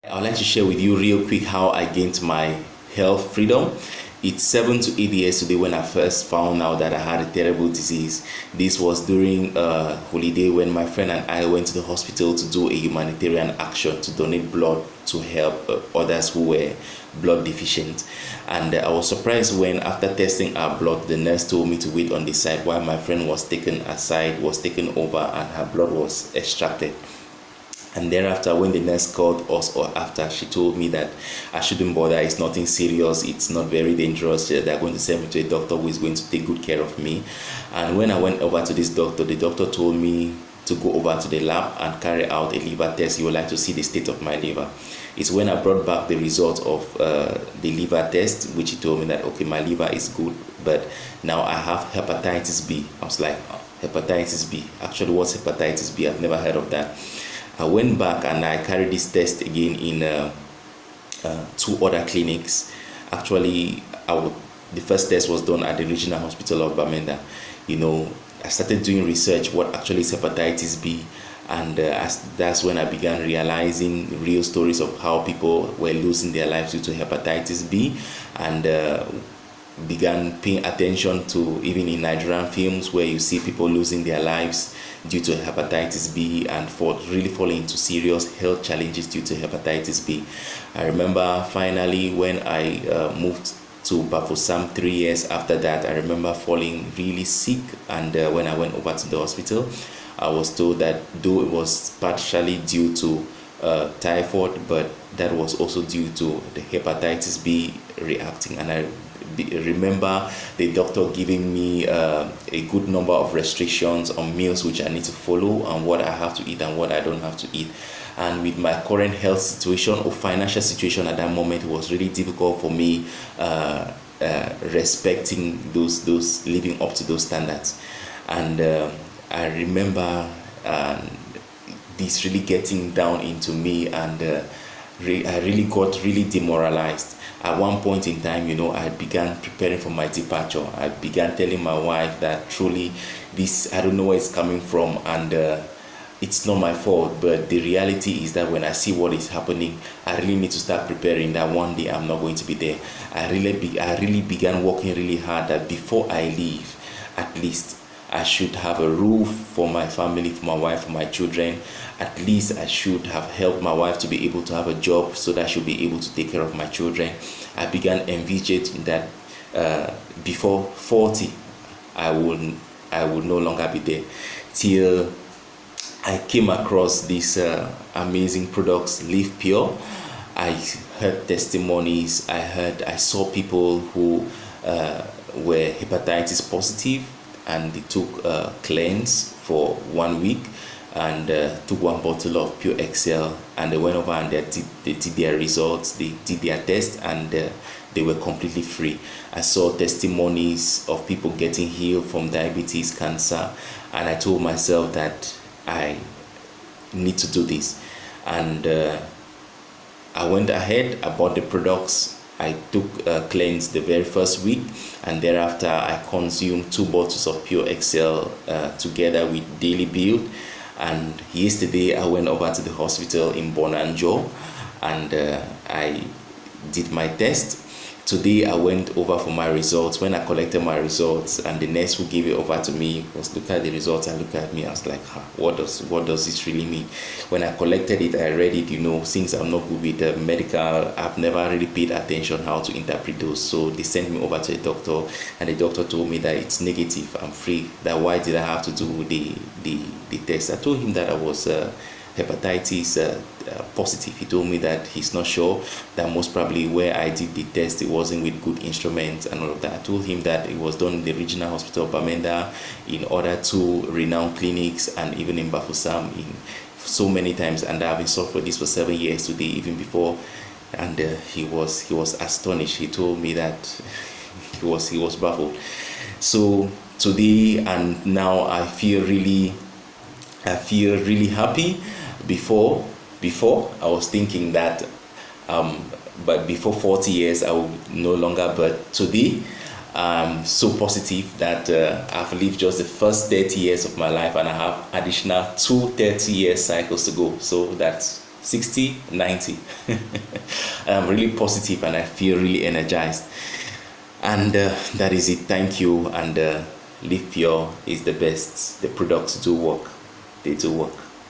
I'd like to share with you real quick how I gained my health freedom. It's 7 to 8 years today when I first found out that I had a terrible disease. This was during a holiday when my friend and I went to the hospital to do a humanitarian action to donate blood to help others who were blood deficient. And I was surprised when, after testing our blood, the nurse told me to wait on the side while my friend was taken aside, was taken over, and her blood was extracted. And thereafter, when the nurse called us, or after, she told me that I shouldn't bother, it's nothing serious, it's not very dangerous. They're going to send me to a doctor who is going to take good care of me. And when I went over to this doctor, the doctor told me to go over to the lab and carry out a liver test. He would like to see the state of my liver. It's when I brought back the result of the liver test, which he told me that, okay, my liver is good, but now I have hepatitis B. I was like, oh, hepatitis B? Actually, what's hepatitis B? I've never heard of that. I went back and I carried this test again in 2 other clinics. Actually, the first test was done at the regional hospital of Bamenda. I started doing research what actually is hepatitis B, and that's when I began realizing real stories of how people were losing their lives due to hepatitis B, and began paying attention to, even in Nigerian films, where you see people losing their lives due to hepatitis B and really falling into serious health challenges due to hepatitis B. I remember finally when I moved to Bafusam 3 years after that, I remember falling really sick, and when I went over to the hospital, I was told that though it was partially due to typhoid, but that was also due to the hepatitis B reacting. And I remember the doctor giving me a good number of restrictions on meals which I need to follow, and what I have to eat and what I don't have to eat. And with my current health situation or financial situation at that moment, it was really difficult for me respecting those living up to those standards. And I remember this really getting down into me, and I really got really demoralized. At one point in time, I began preparing for my departure. I began telling my wife that truly I don't know where it's coming from, and it's not my fault, but the reality is that when I see what is happening, I really need to start preparing that one day I'm not going to be there. I really began working really hard that before I leave, at least I should have a roof for my family, for my wife, for my children. At least I should have helped my wife to be able to have a job so that she'll be able to take care of my children. I began envisaging that before 40, I would no longer be there. Till I came across these amazing products, Live Pure. I heard testimonies. I saw people who were hepatitis positive, and they took cleanse for 1 week, and took 1 bottle of purxcel, and they went over and they did their results, they did their test, and they were completely free. I saw testimonies of people getting healed from diabetes, cancer, and I told myself that I need to do this. And I went ahead, I bought the products. I took cleanse the very first week, and thereafter I consumed 2 bottles of purxcel together with Daily Build. And yesterday I went over to the hospital in Bonanjo, and I did my test. Today I went over for my results. When I collected my results, and the nurse who gave it over to me was look at the results and look at me, I was like, what does this really mean? When I collected it, I read it, since I'm not good with medical, I've never really paid attention how to interpret those. So they sent me over to a doctor, and the doctor told me that it's negative, I'm free. That why did I have to do the test? I told him that I was hepatitis positive. He told me that he's not sure, that most probably where I did the test, it wasn't with good instruments and all of that. I told him that it was done in the regional hospital of Bamenda, in other 2 renowned clinics, and even in Bafusam in so many times, and I've been suffering this for 7 years today, even before. And he was astonished. He told me that he was baffled. So today and now I feel really happy. Before I was thinking that but before 40 years I would no longer, but today I'm so positive that I've lived just the first 30 years of my life, and I have additional 2 30-year cycles to go. So that's 60, 90. I'm really positive and I feel really energized. And that is it. Thank you. And Live Pure is the best. The products do work. They do work.